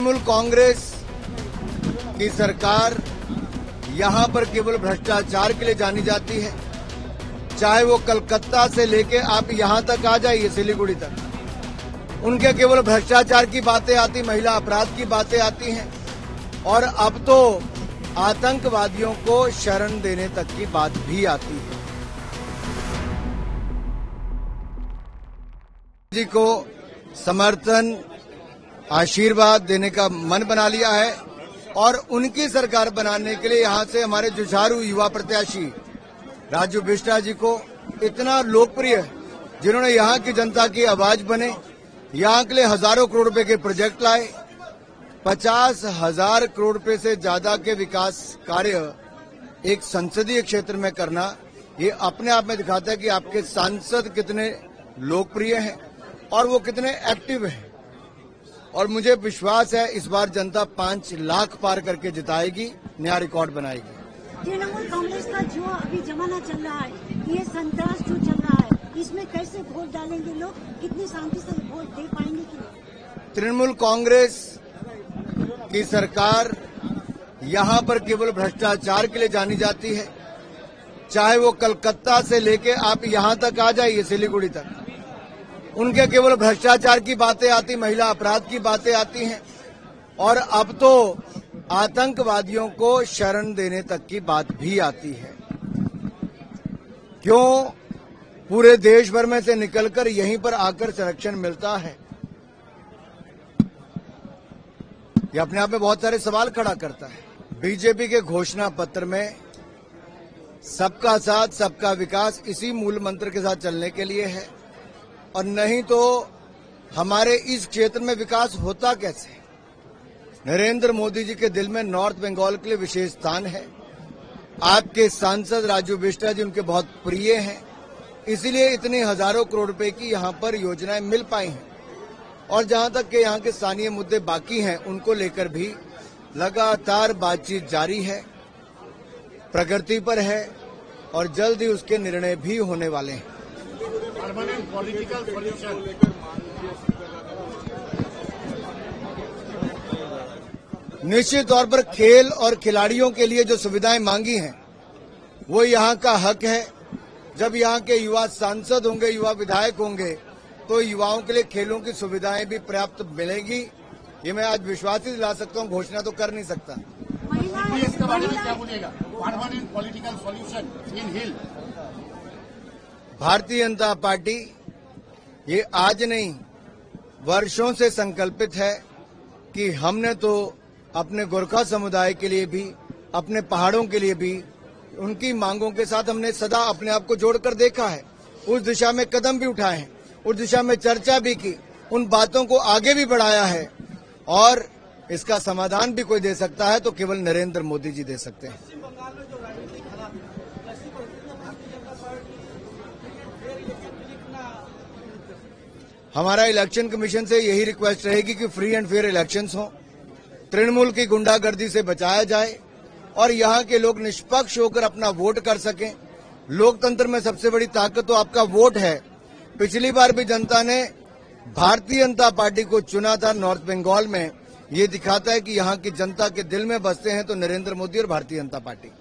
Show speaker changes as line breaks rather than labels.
तृणमूल कांग्रेस की सरकार यहां पर केवल भ्रष्टाचार के लिए जानी जाती है। चाहे वो कलकत्ता से लेके आप यहां तक आ जाइए, सिलीगुड़ी तक, उनके केवल भ्रष्टाचार की बातें आती, महिला अपराध की बातें आती हैं, और अब तो आतंकवादियों को शरण देने तक की बात भी आती है। जी को समर्थन, आशीर्वाद देने का मन बना लिया है और उनकी सरकार बनाने के लिए यहां से हमारे जुझारू युवा प्रत्याशी राजू बिष्टा जी को इतना लोकप्रिय है, जिन्होंने यहां की जनता की आवाज बने, यहां के लिए हजारों करोड़ रुपए के प्रोजेक्ट लाए। 50,000 करोड़ रुपए से ज्यादा के विकास कार्य एक संसदीय क्षेत्र में करना, ये अपने आप में दिखाता है कि आपके सांसद कितने लोकप्रिय हैं और वो कितने एक्टिव हैं। और मुझे विश्वास है इस बार जनता 5 लाख पार करके जिताएगी, नया रिकॉर्ड बनाएगी।
तृणमूल कांग्रेस का जो अभी जमाना चल रहा है, ये संतरास जो चल रहा है, इसमें कैसे वोट डालेंगे लोग, कितनी शांति से वोट दे पाएंगे कि?
तृणमूल कांग्रेस की सरकार यहां पर केवल भ्रष्टाचार के लिए जानी जाती है। चाहे वो कलकत्ता से लेके आप यहां तक आ जाइए, सिलीगुड़ी तक, उनके केवल भ्रष्टाचार की बातें आती, महिला अपराध की बातें आती हैं, और अब तो आतंकवादियों को शरण देने तक की बात भी आती है। क्यों पूरे देश भर में से निकलकर यहीं पर आकर संरक्षण मिलता है? यह अपने आप में बहुत सारे सवाल खड़ा करता है। बीजेपी के घोषणा पत्र में सबका साथ, सबका विकास इसी मूल मंत्र के साथ चलने के लिए है, और नहीं तो हमारे इस क्षेत्र में विकास होता कैसे? नरेंद्र मोदी जी के दिल में नॉर्थ बंगाल के लिए विशेष स्थान है। आपके सांसद राजू बिष्टा जी उनके बहुत प्रिय हैं, इसीलिए इतनी हजारों करोड़ रुपए की यहां पर योजनाएं मिल पाई हैं। और जहां तक के यहां के स्थानीय मुद्दे बाकी हैं, उनको लेकर भी लगातार बातचीत जारी है, प्रगति पर है, और जल्द ही उसके निर्णय भी होने वाले हैं।
Permanent political solution.
निश्चित तौर पर खेल और खिलाड़ियों के लिए जो सुविधाएं मांगी हैं, वो यहां का हक है। जब यहां के युवा सांसद होंगे, युवा विधायक होंगे, तो युवाओं के लिए खेलों की सुविधाएं भी पर्याप्त मिलेगी। ये मैं आज विश्वास ही दिला सकता हूं, घोषणा तो कर नहीं सकता।
इसके बारे में क्या बोलिएगा? Permanent political solution in hill.
Bharatiya Janata party ये आज नहीं, वर्षों से संकल्पित है कि हमने तो अपने गोरखा समुदाय के लिए भी, अपने पहाड़ों के लिए भी, उनकी मांगों के साथ हमने सदा अपने आप को जोड़कर देखा है। उस दिशा में कदम भी उठाए हैं, उस दिशा में चर्चा भी की, उन बातों को आगे भी बढ़ाया है, और इसका समाधान भी कोई दे सकता है तो केवल नरेंद्र मोदी जी दे सकते हैं। हमारा इलेक्शन कमीशन से यही रिक्वेस्ट रहेगी कि फ्री एंड फेयर इलेक्शंस हों, तृणमूल की गुंडागर्दी से बचाया जाए, और यहां के लोग निष्पक्ष होकर अपना वोट कर सकें। लोकतंत्र में सबसे बड़ी ताकत तो आपका वोट है। पिछली बार भी जनता ने भारतीय जनता पार्टी को चुना था नॉर्थ बंगाल में। ये दिखाता है कि यहां की जनता के दिल में बसते हैं तो नरेंद्र मोदी और भारतीय जनता पार्टी।